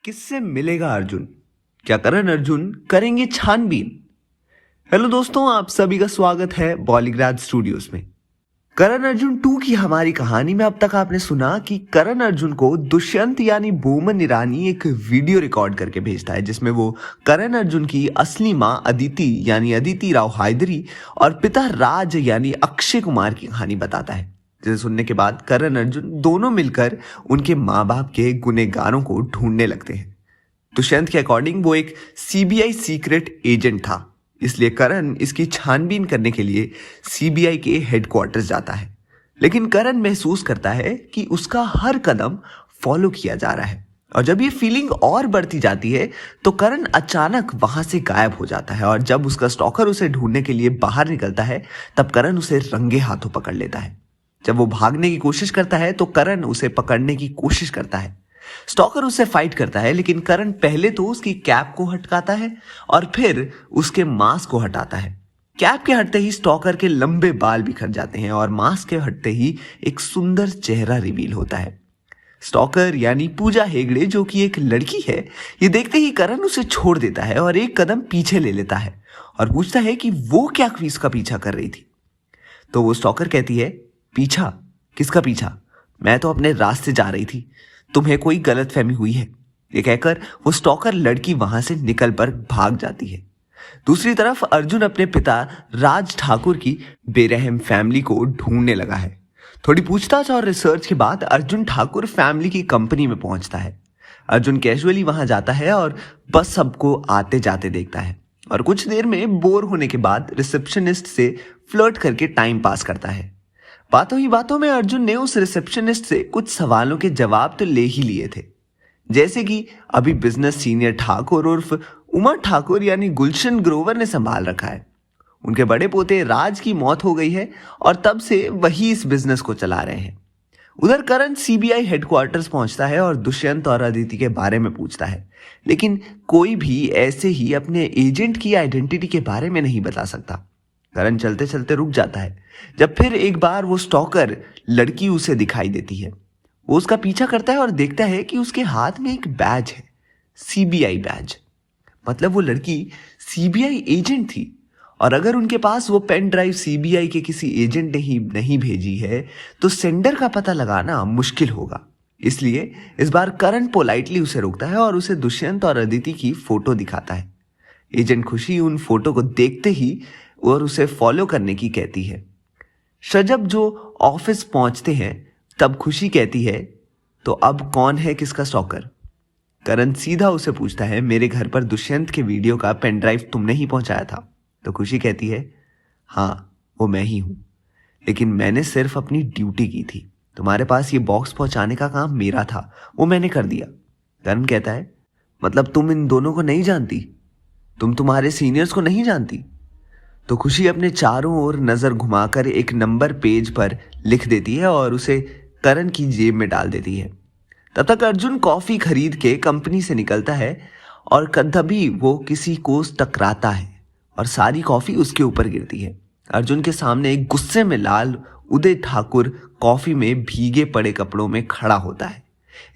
किससे मिलेगा अर्जुन? क्या करण अर्जुन करेंगे छानबीन? हेलो दोस्तों, आप सभी का स्वागत है बॉलीग्राज स्टूडियोज में। करण अर्जुन 2 की हमारी कहानी में अब तक आपने सुना कि करण अर्जुन को दुष्यंत यानी बोमन ईरानी एक वीडियो रिकॉर्ड करके भेजता है जिसमें वो करण अर्जुन की असली मां अदिति यानी अदिति राव हैदरी और पिता राज यानी अक्षय कुमार की कहानी बताता है। जिसे सुनने के बाद करण अर्जुन दोनों मिलकर उनके माँ बाप के गुनहगारों को ढूंढने लगते हैं। दुष्यंत के अकॉर्डिंग वो एक सीबीआई सीक्रेट एजेंट था, इसलिए करण इसकी छानबीन करने के लिए सीबीआई के हेडक्वार्टर्स जाता है। लेकिन करण महसूस करता है कि उसका हर कदम फॉलो किया जा रहा है, और जब ये फीलिंग और बढ़ती जाती है तो करण अचानक वहां से गायब हो जाता है। और जब उसका स्टॉकर उसे ढूंढने के लिए बाहर निकलता है तब करण उसे रंगे हाथों पकड़ लेता है। जब वो भागने की कोशिश करता है तो करण उसे पकड़ने की कोशिश करता है। स्टॉकर उससे फाइट करता है, लेकिन करण पहले तो उसकी कैप को हटाता है और फिर उसके मास्क को हटाता है। कैप के हटते ही स्टॉकर के लंबे बाल बिखर जाते हैं और मास्क के हटते ही एक सुंदर चेहरा रिवील होता है। स्टॉकर यानी पूजा हेगड़े, जो कि एक लड़की है, ये देखते ही करण उसे छोड़ देता है और एक कदम पीछे ले लेता है और पूछता है कि वो क्या इसका पीछा कर रही थी। तो वो स्टॉकर कहती है, पीछा? किसका पीछा? मैं तो अपने रास्ते जा रही थी, तुम्हें कोई गलतफहमी हुई है। ये कहकर वो स्टॉकर लड़की वहां से निकल कर भाग जाती है। दूसरी तरफ अर्जुन अपने पिता राज ठाकुर की बेरहम फैमिली को ढूंढने लगा है। थोड़ी पूछताछ और रिसर्च के बाद अर्जुन ठाकुर फैमिली की कंपनी में पहुंचता है। अर्जुन कैजुअली वहां जाता है और बस सबको आते जाते देखता है और कुछ देर में बोर होने के बाद रिसेप्शनिस्ट से फ्लर्ट करके टाइम पास करता है। बातों ही बातों में अर्जुन ने उस रिसेप्शनिस्ट से कुछ सवालों के जवाब तो ले ही लिए थे, जैसे कि अभी बिजनेस सीनियर ठाकुर उर्फ उमा ठाकुर यानी गुलशन ग्रोवर ने संभाल रखा है। उनके बड़े पोते राज की मौत हो गई है और तब से वही इस बिजनेस को चला रहे हैं। उधर करण सीबीआई हेडक्वार्टर्स पहुंचता है और दुष्यंत और अदिति के बारे में पूछता है, लेकिन कोई भी ऐसे ही अपने एजेंट की आइडेंटिटी के बारे में नहीं बता सकता। करण चलते चलते रुक जाता है जब फिर एक बार वो स्टॉकर लड़की उसे दिखाई देती है। वो उसका पीछा करता है और देखता है कि उसके हाथ में एक बैज है, सीबीआई बैज। मतलब वो लड़की सीबीआई एजेंट थी, और अगर उनके पास वो पेन ड्राइव सीबीआई के किसी एजेंट ने ही नहीं भेजी है तो सेंडर का पता लगाना मुश्किल होगा। इसलिए इस बार करण पोलाइटली उसे रोकता है और उसे दुष्यंत और अदिति की फोटो दिखाता है। एजेंट खुशी उन फोटो को देखते ही और उसे फॉलो करने की कहती है। शजब जो ऑफिस पहुंचते हैं तब खुशी कहती है, तो अब कौन है किसका स्टॉकर? करण सीधा उसे पूछता है, मेरे घर पर दुष्यंत के वीडियो का पेन ड्राइव तुमने ही पहुंचाया था? तो खुशी कहती है, हाँ वो मैं ही हूं, लेकिन मैंने सिर्फ अपनी ड्यूटी की थी। तुम्हारे पास ये बॉक्स पहुंचाने का काम मेरा था, वो मैंने कर दिया। करण कहता है, मतलब तुम इन दोनों को नहीं जानती? तुम तुम्हारे सीनियर्स को नहीं जानती? तो खुशी अपने चारों ओर नजर घुमाकर एक नंबर पेज पर लिख देती है और उसे करण की जेब में डाल देती है। तब तक अर्जुन कॉफी खरीद के कंपनी से निकलता है और तभी वो किसी को टकराता है और सारी कॉफी उसके ऊपर गिरती है। अर्जुन के सामने एक गुस्से में लाल उदय ठाकुर कॉफी में भीगे पड़े कपड़ों में खड़ा होता है।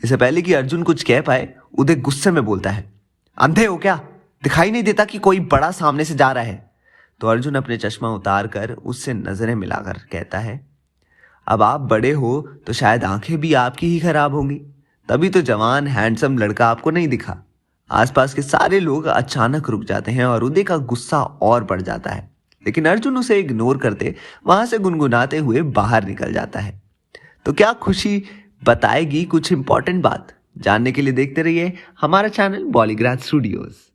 इससे पहले कि अर्जुन कुछ कह पाए, उदय गुस्से में बोलता है, अंधे हो क्या? दिखाई नहीं देता कि कोई बड़ा सामने से जा रहा है? तो अर्जुन अपने चश्मा उतार कर उससे नजरें मिलाकर कहता है, अब आप बड़े हो तो शायद आंखें भी आपकी ही खराब होंगी, तभी तो जवान हैंडसम लड़का आपको नहीं दिखा। आसपास के सारे लोग अचानक रुक जाते हैं और उदय का गुस्सा और बढ़ जाता है, लेकिन अर्जुन उसे इग्नोर करते वहां से गुनगुनाते हुए बाहर निकल जाता है। तो क्या खुशी बताएगी कुछ इंपॉर्टेंट बात? जानने के लिए देखते रहिए हमारा चैनल बॉलीग्राज स्टूडियोज।